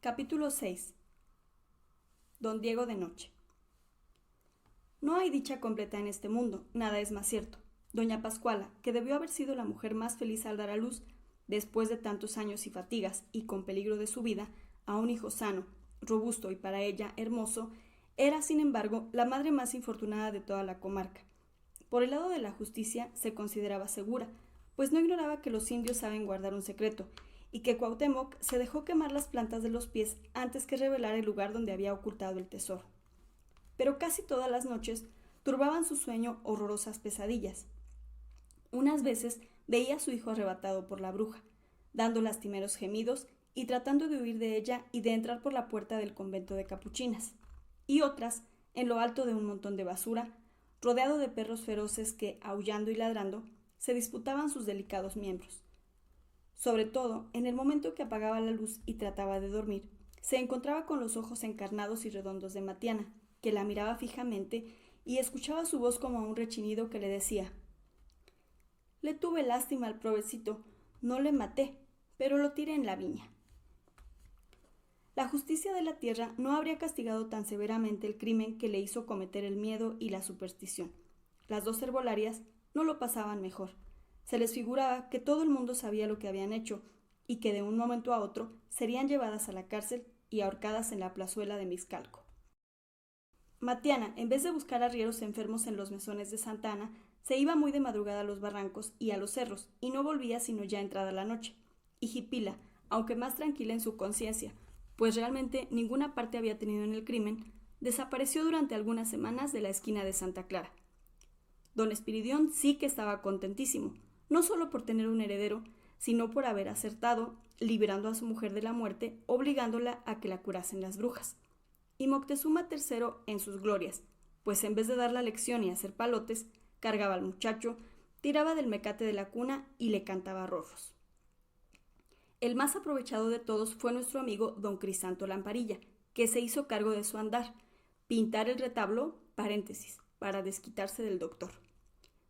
Capítulo 6. Don Diego de noche. No hay dicha completa en este mundo, nada es más cierto. Doña Pascuala, que debió haber sido la mujer más feliz al dar a luz, después de tantos años y fatigas, y con peligro de su vida, a un hijo sano, robusto y para ella hermoso, era, sin embargo, la madre más infortunada de toda la comarca. Por el lado de la justicia se consideraba segura, pues no ignoraba que los indios saben guardar un secreto, y que Cuauhtémoc se dejó quemar las plantas de los pies antes que revelar el lugar donde había ocultado el tesoro. Pero casi todas las noches turbaban su sueño horrorosas pesadillas. Unas veces veía a su hijo arrebatado por la bruja, dando lastimeros gemidos y tratando de huir de ella y de entrar por la puerta del convento de capuchinas, y otras, en lo alto de un montón de basura, rodeado de perros feroces que, aullando y ladrando, se disputaban sus delicados miembros. Sobre todo, en el momento que apagaba la luz y trataba de dormir, se encontraba con los ojos encarnados y redondos de Matiana, que la miraba fijamente y escuchaba su voz como un rechinido que le decía: «Le tuve lástima al provecito, no le maté, pero lo tiré en la viña». La justicia de la tierra no habría castigado tan severamente el crimen que le hizo cometer el miedo y la superstición. Las dos herbolarias no lo pasaban mejor. Se les figuraba que todo el mundo sabía lo que habían hecho y que de un momento a otro serían llevadas a la cárcel y ahorcadas en la plazuela de Mixcalco. Matiana, en vez de buscar arrieros enfermos en los mesones de Santa Ana, se iba muy de madrugada a los barrancos y a los cerros y no volvía sino ya entrada la noche. Y Jipila, aunque más tranquila en su conciencia, pues realmente ninguna parte había tenido en el crimen, desapareció durante algunas semanas de la esquina de Santa Clara. Don Espiridión sí que estaba contentísimo, no solo por tener un heredero, sino por haber acertado, liberando a su mujer de la muerte, obligándola a que la curasen las brujas. Y Moctezuma III en sus glorias, pues en vez de dar la lección y hacer palotes, cargaba al muchacho, tiraba del mecate de la cuna y le cantaba rorros. El más aprovechado de todos fue nuestro amigo don Crisanto Lamparilla, que se hizo cargo de su andar, pintar el retablo, para desquitarse del doctor,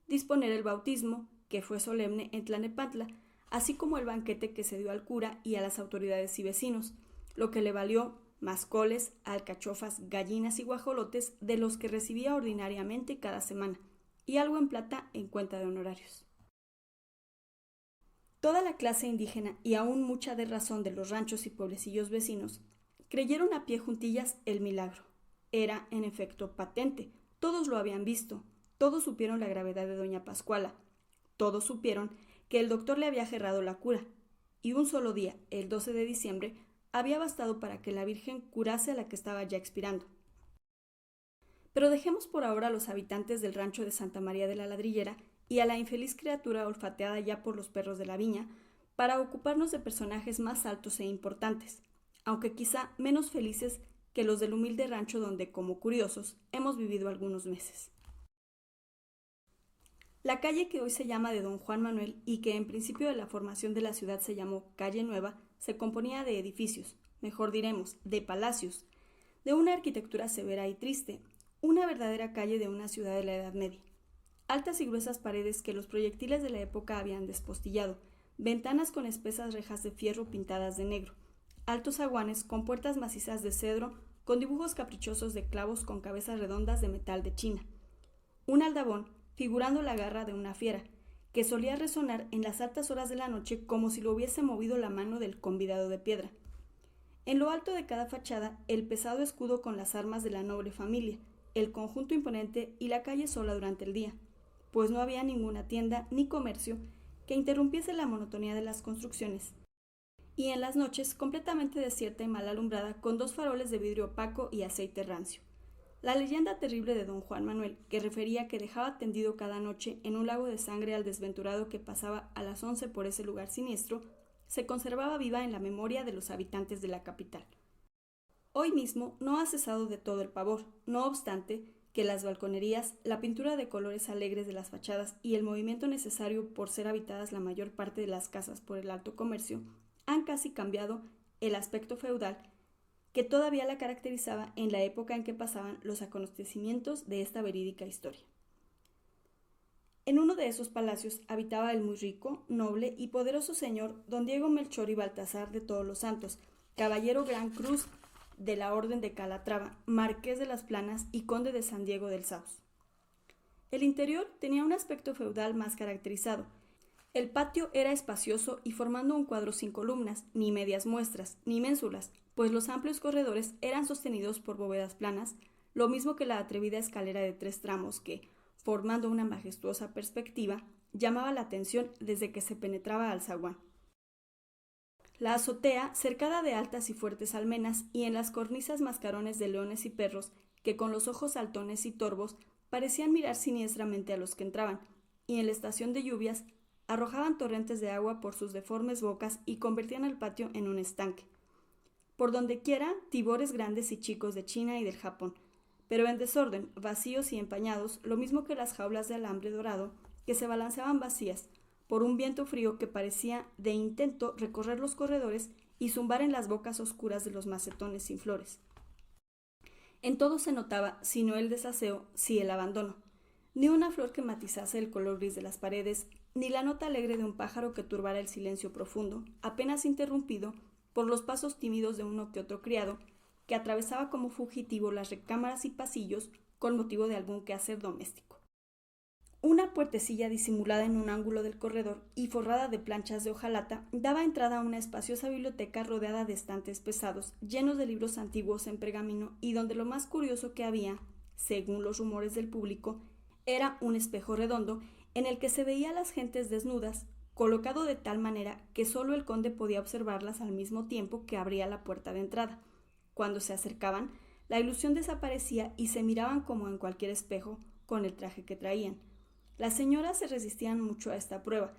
disponer el bautismo, que fue solemne en Tlanepantla, así como el banquete que se dio al cura y a las autoridades y vecinos, lo que le valió mascoles, alcachofas, gallinas y guajolotes de los que recibía ordinariamente cada semana, y algo en plata en cuenta de honorarios. Toda la clase indígena y aún mucha de razón de los ranchos y pueblecillos vecinos creyeron a pie juntillas el milagro. Era, en efecto, patente, todos lo habían visto, todos supieron la gravedad de doña Pascuala, todos supieron que el doctor le había gerrado la cura, y un solo día, el 12 de diciembre, había bastado para que la Virgen curase a la que estaba ya expirando. Pero dejemos por ahora a los habitantes del rancho de Santa María de la Ladrillera y a la infeliz criatura olfateada ya por los perros de la viña, para ocuparnos de personajes más altos e importantes, aunque quizá menos felices que los del humilde rancho donde, como curiosos, hemos vivido algunos meses. La calle que hoy se llama de Don Juan Manuel y que en principio de la formación de la ciudad se llamó Calle Nueva, se componía de edificios, mejor diremos, de palacios, de una arquitectura severa y triste, una verdadera calle de una ciudad de la Edad Media. Altas y gruesas paredes que los proyectiles de la época habían despostillado, ventanas con espesas rejas de fierro pintadas de negro, altos zaguanes con puertas macizas de cedro con dibujos caprichosos de clavos con cabezas redondas de metal de China, un aldabón figurando la garra de una fiera, que solía resonar en las altas horas de la noche como si lo hubiese movido la mano del convidado de piedra. En lo alto de cada fachada, el pesado escudo con las armas de la noble familia, el conjunto imponente y la calle sola durante el día, pues no había ninguna tienda ni comercio que interrumpiese la monotonía de las construcciones, y en las noches completamente desierta y mal alumbrada con dos faroles de vidrio opaco y aceite rancio. La leyenda terrible de don Juan Manuel, que refería que dejaba tendido cada noche en un lago de sangre al desventurado que pasaba a las 11 por ese lugar siniestro, se conservaba viva en la memoria de los habitantes de la capital. Hoy mismo no ha cesado de todo el pavor, no obstante que las balconerías, la pintura de colores alegres de las fachadas y el movimiento necesario por ser habitadas la mayor parte de las casas por el alto comercio han casi cambiado el aspecto feudal que todavía la caracterizaba en la época en que pasaban los acontecimientos de esta verídica historia. En uno de esos palacios habitaba el muy rico, noble y poderoso señor don Diego Melchor y Baltasar de Todos los Santos, caballero Gran Cruz de la Orden de Calatrava, marqués de las Planas y conde de San Diego del Sauz. El interior tenía un aspecto feudal más caracterizado. El patio era espacioso y formando un cuadro sin columnas, ni medias muestras, ni ménsulas, pues los amplios corredores eran sostenidos por bóvedas planas, lo mismo que la atrevida escalera de 3 tramos que, formando una majestuosa perspectiva, llamaba la atención desde que se penetraba al zaguán. La azotea, cercada de altas y fuertes almenas, y en las cornisas mascarones de leones y perros, que con los ojos saltones y torvos parecían mirar siniestramente a los que entraban, y en la estación de lluvias arrojaban torrentes de agua por sus deformes bocas y convertían al patio en un estanque. Por donde quiera, tibores grandes y chicos de China y del Japón, pero en desorden, vacíos y empañados, lo mismo que las jaulas de alambre dorado, que se balanceaban vacías, por un viento frío que parecía de intento recorrer los corredores y zumbar en las bocas oscuras de los macetones sin flores. En todo se notaba, si no el desaseo, si el abandono. Ni una flor que matizase el color gris de las paredes, ni la nota alegre de un pájaro que turbara el silencio profundo, apenas interrumpido por los pasos tímidos de uno que otro criado, que atravesaba como fugitivo las recámaras y pasillos con motivo de algún quehacer doméstico. Una puertecilla disimulada en un ángulo del corredor y forrada de planchas de hojalata daba entrada a una espaciosa biblioteca rodeada de estantes pesados, llenos de libros antiguos en pergamino y donde lo más curioso que había, según los rumores del público, era un espejo redondo en el que se veía a las gentes desnudas, colocado de tal manera que solo el conde podía observarlas al mismo tiempo que abría la puerta de entrada. Cuando se acercaban, la ilusión desaparecía y se miraban como en cualquier espejo, con el traje que traían. Las señoras se resistían mucho a esta prueba,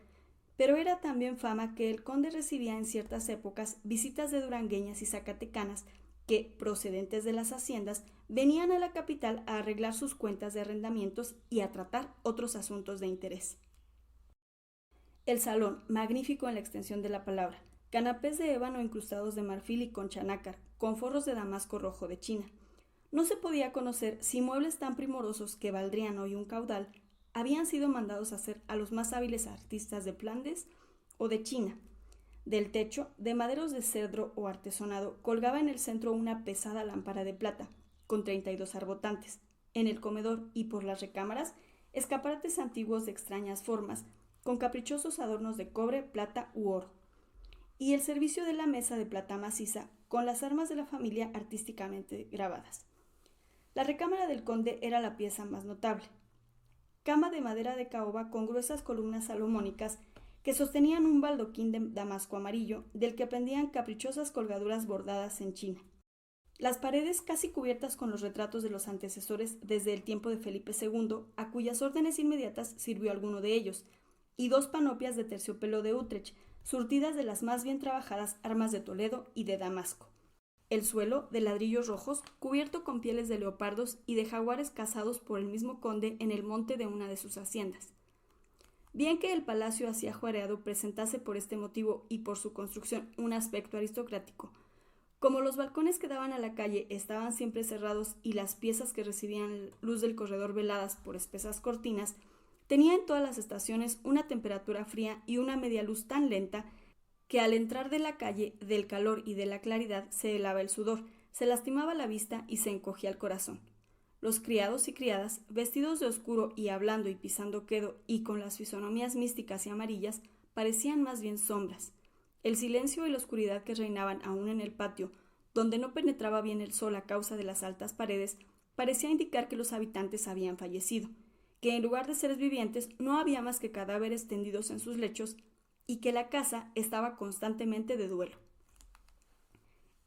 pero era también fama que el conde recibía en ciertas épocas visitas de durangueñas y zacatecanas que, procedentes de las haciendas, venían a la capital a arreglar sus cuentas de arrendamientos y a tratar otros asuntos de interés. El salón, magnífico en la extensión de la palabra, canapés de ébano incrustados de marfil y concha nácar, con forros de damasco rojo de China. No se podía conocer si muebles tan primorosos que valdrían hoy un caudal habían sido mandados a hacer a los más hábiles artistas de Flandes o de China. Del techo, de maderos de cedro o artesonado, colgaba en el centro una pesada lámpara de plata, con 32 arbotantes. En el comedor y por las recámaras, escaparates antiguos de extrañas formas, con caprichosos adornos de cobre, plata u oro. Y el servicio de la mesa de plata maciza, con las armas de la familia artísticamente grabadas. La recámara del conde era la pieza más notable. Cama de madera de caoba con gruesas columnas salomónicas que sostenían un baldoquín de damasco amarillo del que pendían caprichosas colgaduras bordadas en China. Las paredes casi cubiertas con los retratos de los antecesores desde el tiempo de Felipe II, a cuyas órdenes inmediatas sirvió alguno de ellos, y 2 panoplias de terciopelo de Utrecht, surtidas de las más bien trabajadas armas de Toledo y de Damasco. El suelo, de ladrillos rojos, cubierto con pieles de leopardos y de jaguares cazados por el mismo conde en el monte de una de sus haciendas. Bien que el palacio aciajuareado presentase por este motivo y por su construcción un aspecto aristocrático, como los balcones que daban a la calle estaban siempre cerrados y las piezas que recibían luz del corredor veladas por espesas cortinas, tenía en todas las estaciones una temperatura fría y una media luz tan lenta que al entrar de la calle, del calor y de la claridad, se helaba el sudor, se lastimaba la vista y se encogía el corazón. Los criados y criadas, vestidos de oscuro y hablando y pisando quedo y con las fisonomías místicas y amarillas, parecían más bien sombras. El silencio y la oscuridad que reinaban aún en el patio, donde no penetraba bien el sol a causa de las altas paredes, parecía indicar que los habitantes habían fallecido, que en lugar de seres vivientes no había más que cadáveres tendidos en sus lechos y que la casa estaba constantemente de duelo.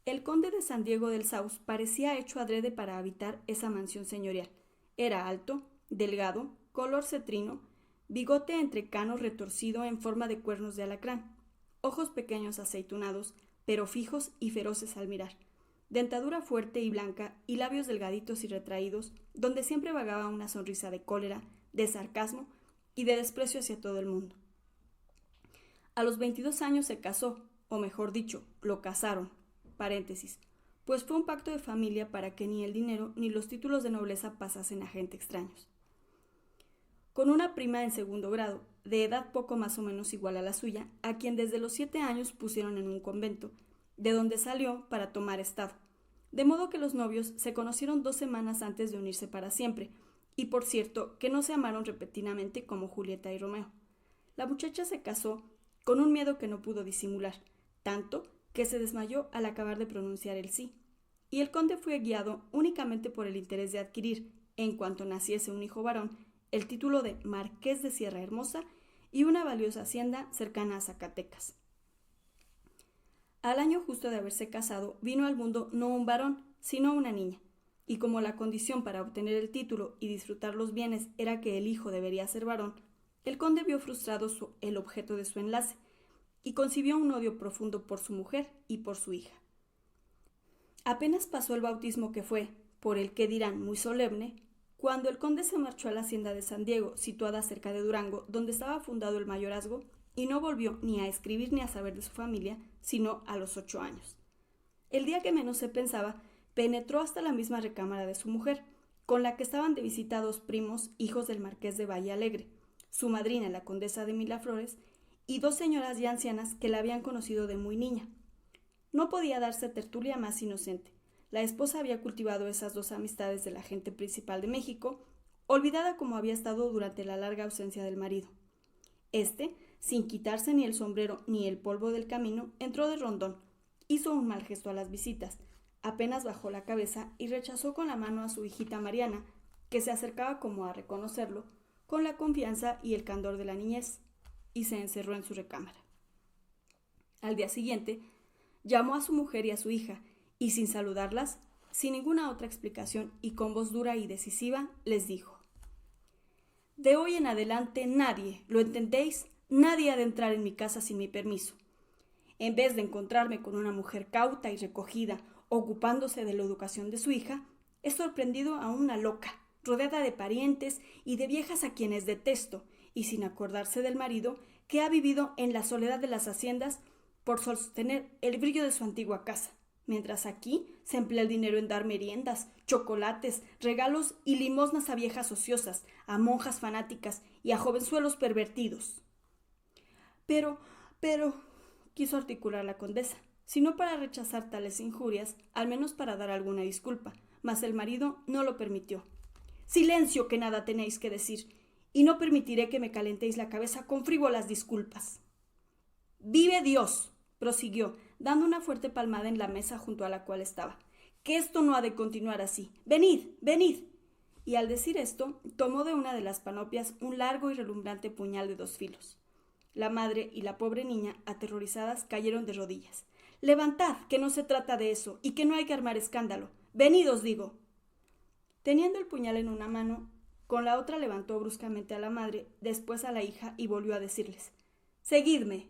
El conde de San Diego del Sauz parecía hecho adrede para habitar esa mansión señorial. Era alto, delgado, color cetrino, bigote entrecano retorcido en forma de cuernos de alacrán, ojos pequeños aceitunados, pero fijos y feroces al mirar, dentadura fuerte y blanca y labios delgaditos y retraídos, donde siempre vagaba una sonrisa de cólera, de sarcasmo y de desprecio hacia todo el mundo. A los 22 años se casó, o mejor dicho, lo casaron, pues fue un pacto de familia para que ni el dinero ni los títulos de nobleza pasasen a gente extraños. Con una prima en 2º grado, de edad poco más o menos igual a la suya, a quien desde los 7 años pusieron en un convento, de donde salió para tomar estado. De modo que los novios se conocieron 2 semanas antes de unirse para siempre, y por cierto que no se amaron repentinamente como Julieta y Romeo. La muchacha se casó con un miedo que no pudo disimular, tanto que se desmayó al acabar de pronunciar el sí, y el conde fue guiado únicamente por el interés de adquirir, en cuanto naciese un hijo varón, el título de Marqués de Sierra Hermosa y una valiosa hacienda cercana a Zacatecas. Al año justo de haberse casado, vino al mundo no un varón, sino una niña, y como la condición para obtener el título y disfrutar los bienes era que el hijo debería ser varón, el conde vio frustrado el objeto de su enlace, y concibió un odio profundo por su mujer y por su hija. Apenas pasó el bautismo que fue, por el que dirán muy solemne, cuando el conde se marchó a la hacienda de San Diego, situada cerca de Durango, donde estaba fundado el mayorazgo, y no volvió ni a escribir ni a saber de su familia, sino a los 8 años. El día que menos se pensaba, penetró hasta la misma recámara de su mujer, con la que estaban de visita 2 primos, hijos del marqués de Valle Alegre, su madrina la condesa de Miraflores, y 2 señoras ya ancianas que la habían conocido de muy niña. No podía darse tertulia más inocente. La esposa había cultivado esas 2 amistades de la gente principal de México, olvidada como había estado durante la larga ausencia del marido. Este, sin quitarse ni el sombrero ni el polvo del camino, entró de rondón, hizo un mal gesto a las visitas, apenas bajó la cabeza y rechazó con la mano a su hijita Mariana, que se acercaba como a reconocerlo, con la confianza y el candor de la niñez, y se encerró en su recámara. Al día siguiente, llamó a su mujer y a su hija, y sin saludarlas, sin ninguna otra explicación y con voz dura y decisiva, les dijo: «De hoy en adelante nadie, ¿lo entendéis? Nadie ha de entrar en mi casa sin mi permiso. En vez de encontrarme con una mujer cauta y recogida, ocupándose de la educación de su hija, he sorprendido a una loca, rodeada de parientes y de viejas a quienes detesto, y sin acordarse del marido, que ha vivido en la soledad de las haciendas por sostener el brillo de su antigua casa, mientras aquí se emplea el dinero en dar meriendas, chocolates, regalos y limosnas a viejas ociosas, a monjas fanáticas y a jovenzuelos pervertidos». Pero, quiso articular la condesa, si no para rechazar tales injurias, al menos para dar alguna disculpa, mas el marido no lo permitió. «Silencio, que nada tenéis que decir, y no permitiré que me calentéis la cabeza con frívolas disculpas». «Vive Dios», prosiguió, dando una fuerte palmada en la mesa junto a la cual estaba, «que esto no ha de continuar así. Venid, venid». Y al decir esto, tomó de una de las panoplias un largo y relumbrante puñal de 2 filos. La madre y la pobre niña, aterrorizadas, cayeron de rodillas. «Levantad, que no se trata de eso, y que no hay que armar escándalo. Venid, os digo». Teniendo el puñal en una mano, con la otra levantó bruscamente a la madre, después a la hija, y volvió a decirles: «Seguidme».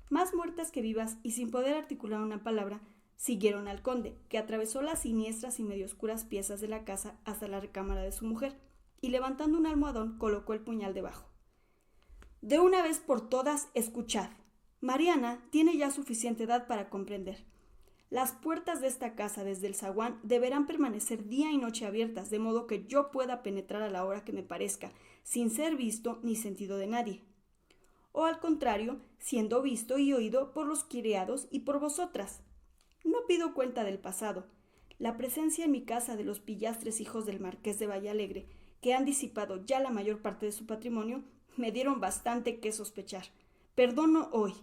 Más muertas que vivas, y sin poder articular una palabra, siguieron al conde, que atravesó las siniestras y medio oscuras piezas de la casa hasta la recámara de su mujer, y levantando un almohadón, colocó el puñal debajo. «De una vez por todas, escuchad. Mariana tiene ya suficiente edad para comprender. Las puertas de esta casa desde el zaguán deberán permanecer día y noche abiertas, de modo que yo pueda penetrar a la hora que me parezca, sin ser visto ni sentido de nadie. O al contrario, siendo visto y oído por los criados y por vosotras. No pido cuenta del pasado. La presencia en mi casa de los pillastres hijos del marqués de Valle Alegre, que han disipado ya la mayor parte de su patrimonio, me dieron bastante que sospechar. Perdono hoy».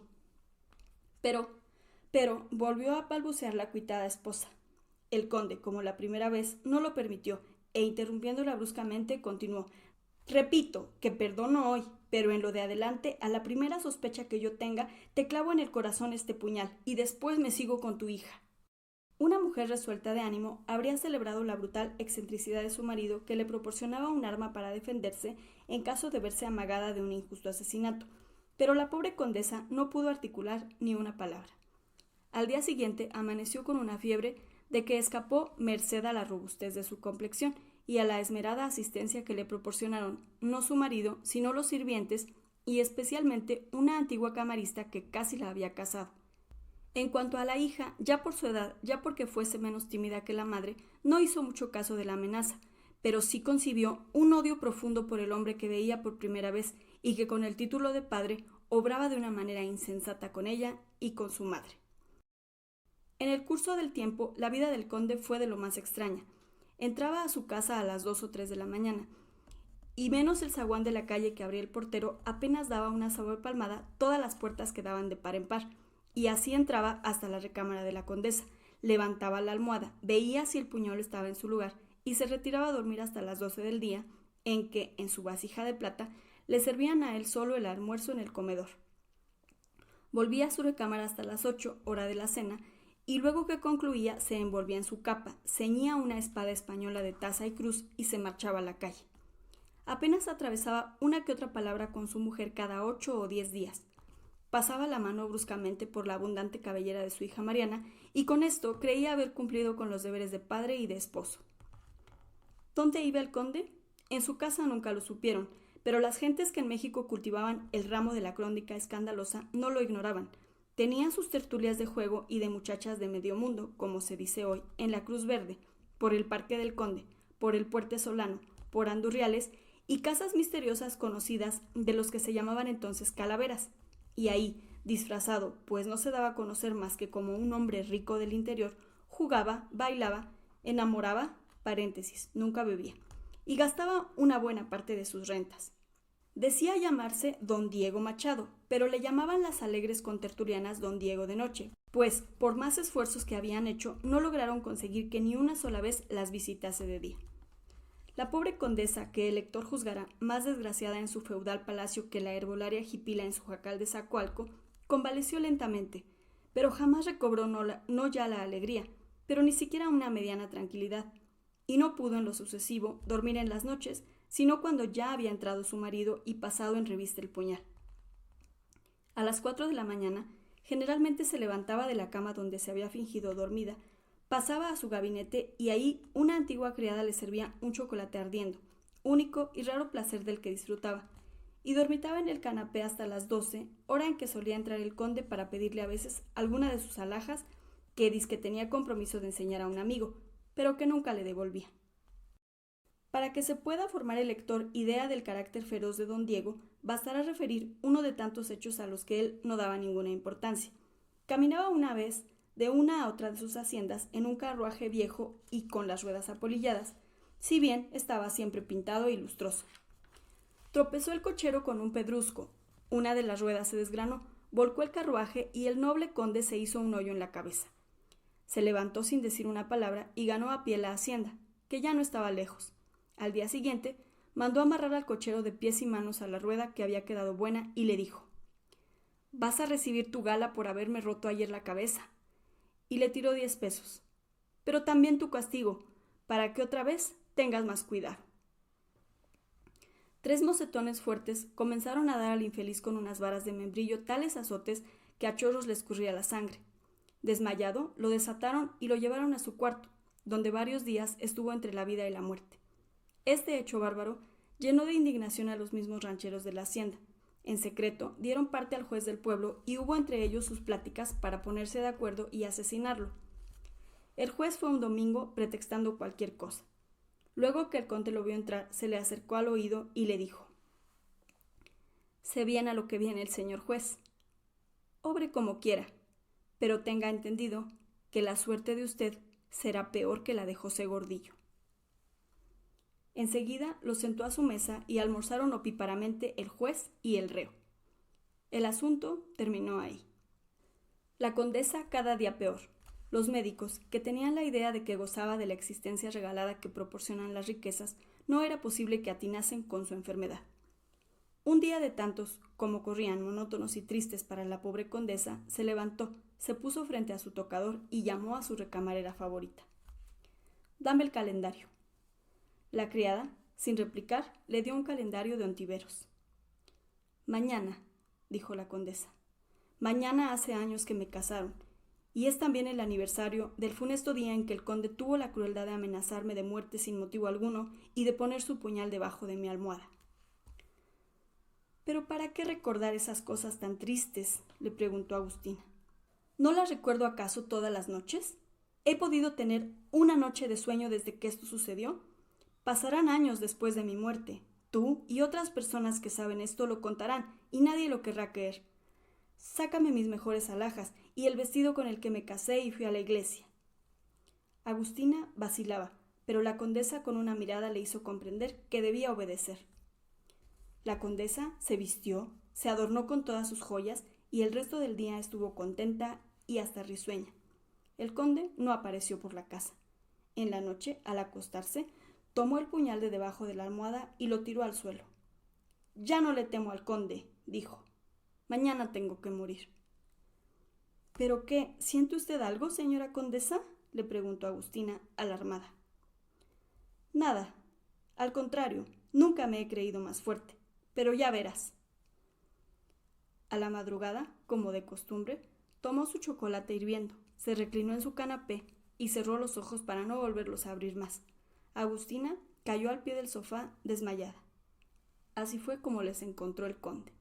Pero, volvió a balbucear la cuitada esposa. El conde, como la primera vez, no lo permitió, e interrumpiéndola bruscamente, continuó: «Repito que perdono hoy, pero en lo de adelante, a la primera sospecha que yo tenga, te clavo en el corazón este puñal, y después me sigo con tu hija». Una mujer resuelta de ánimo habría celebrado la brutal excentricidad de su marido, que le proporcionaba un arma para defenderse en caso de verse amagada de un injusto asesinato, pero la pobre condesa no pudo articular ni una palabra. Al día siguiente amaneció con una fiebre de que escapó merced a la robustez de su complexión y a la esmerada asistencia que le proporcionaron no su marido, sino los sirvientes y especialmente una antigua camarista que casi la había casado. En cuanto a la hija, ya por su edad, ya porque fuese menos tímida que la madre, no hizo mucho caso de la amenaza, pero sí concibió un odio profundo por el hombre que veía por primera vez y que con el título de padre obraba de una manera insensata con ella y con su madre. En el curso del tiempo, la vida del conde fue de lo más extraña. Entraba a su casa a las 2 o 3 de la mañana, y menos el zaguán de la calle que abría el portero, apenas daba una palmada, todas las puertas quedaban de par en par, y así entraba hasta la recámara de la condesa, levantaba la almohada, veía si el puñal estaba en su lugar, y se retiraba a dormir hasta las 12 del día, en que, en su vasija de plata, le servían a él solo el almuerzo en el comedor. Volvía a su recámara hasta las 8, hora de la cena, y luego que concluía se envolvía en su capa, ceñía una espada española de taza y cruz y se marchaba a la calle. Apenas atravesaba una que otra palabra con su mujer cada 8 o 10 días. Pasaba la mano bruscamente por la abundante cabellera de su hija Mariana y con esto creía haber cumplido con los deberes de padre y de esposo. ¿Dónde iba el conde? En su casa nunca lo supieron, pero las gentes que en México cultivaban el ramo de la crónica escandalosa no lo ignoraban. Tenían sus tertulias de juego y de muchachas de medio mundo, como se dice hoy, en la Cruz Verde, por el Parque del Conde, por el Puente Solano, por Andurriales y casas misteriosas conocidas de los que se llamaban entonces calaveras. Y ahí, disfrazado, pues no se daba a conocer más que como un hombre rico del interior, jugaba, bailaba, enamoraba, nunca bebía, y gastaba una buena parte de sus rentas. Decía llamarse don Diego Machado, pero le llamaban las alegres contertulianas don Diego de Noche, pues, por más esfuerzos que habían hecho, no lograron conseguir que ni una sola vez las visitase de día. La pobre condesa, que el lector juzgará más desgraciada en su feudal palacio que la herbolaria jipila en su jacal de Zacualco, convaleció lentamente, pero jamás recobró no ya la alegría, pero ni siquiera una mediana tranquilidad, y no pudo en lo sucesivo dormir en las noches, sino cuando ya había entrado su marido y pasado en revista el puñal. A las 4 de la mañana, generalmente se levantaba de la cama donde se había fingido dormida, pasaba a su gabinete y ahí una antigua criada le servía un chocolate ardiendo, único y raro placer del que disfrutaba, y dormitaba en el canapé hasta las 12, hora en que solía entrar el conde para pedirle a veces alguna de sus alhajas que dizque tenía compromiso de enseñar a un amigo, pero que nunca le devolvía. Para que se pueda formar el lector idea del carácter feroz de don Diego, bastará referir uno de tantos hechos a los que él no daba ninguna importancia. Caminaba una vez de una a otra de sus haciendas en un carruaje viejo y con las ruedas apolilladas, si bien estaba siempre pintado y lustroso. Tropezó el cochero con un pedrusco, una de las ruedas se desgranó, volcó el carruaje y el noble conde se hizo un hoyo en la cabeza. Se levantó sin decir una palabra y ganó a pie la hacienda, que ya no estaba lejos. Al día siguiente, mandó amarrar al cochero de pies y manos a la rueda que había quedado buena y le dijo: «Vas a recibir tu gala por haberme roto ayer la cabeza». Y le tiró 10 pesos. «Pero también tu castigo, para que otra vez tengas más cuidado». 3 mocetones fuertes comenzaron a dar al infeliz con unas varas de membrillo tales azotes que a chorros le escurría la sangre. Desmayado, lo desataron y lo llevaron a su cuarto, donde varios días estuvo entre la vida y la muerte. Este hecho bárbaro llenó de indignación a los mismos rancheros de la hacienda. En secreto, dieron parte al juez del pueblo y hubo entre ellos sus pláticas para ponerse de acuerdo y asesinarlo. El juez fue un domingo pretextando cualquier cosa. Luego que el conde lo vio entrar, se le acercó al oído y le dijo: «Sé bien a lo que viene el señor juez. Obre como quiera, pero tenga entendido que la suerte de usted será peor que la de José Gordillo». Enseguida lo sentó a su mesa y almorzaron opíparamente el juez y el reo. El asunto terminó ahí. La condesa cada día peor. Los médicos, que tenían la idea de que gozaba de la existencia regalada que proporcionan las riquezas, no era posible que atinasen con su enfermedad. Un día de tantos, como corrían monótonos y tristes para la pobre condesa, se levantó, se puso frente a su tocador y llamó a su recamarera favorita: «Dame el calendario». La criada, sin replicar, le dio un calendario de Ontiveros. «Mañana», dijo la condesa, «mañana hace años que me casaron, y es también el aniversario del funesto día en que el conde tuvo la crueldad de amenazarme de muerte sin motivo alguno y de poner su puñal debajo de mi almohada». «¿Pero para qué recordar esas cosas tan tristes?», le preguntó Agustina. «¿No las recuerdo acaso todas las noches? ¿He podido tener una noche de sueño desde que esto sucedió? Pasarán años después de mi muerte. Tú y otras personas que saben esto lo contarán y nadie lo querrá creer. Sácame mis mejores alhajas y el vestido con el que me casé y fui a la iglesia. Agustina vacilaba, pero la condesa con una mirada le hizo comprender que debía obedecer. La condesa se vistió, se adornó con todas sus joyas y el resto del día estuvo contenta y hasta risueña. El conde no apareció por la casa. En la noche, al acostarse, tomó el puñal de debajo de la almohada y lo tiró al suelo. «Ya no le temo al conde», dijo. «Mañana tengo que morir». «¿Pero qué? ¿Siente usted algo, señora condesa?», le preguntó Agustina, alarmada. «Nada. Al contrario, nunca me he creído más fuerte. Pero ya verás». A la madrugada, como de costumbre, tomó su chocolate hirviendo, se reclinó en su canapé y cerró los ojos para no volverlos a abrir más. Agustina cayó al pie del sofá desmayada. Así fue como les encontró el conde.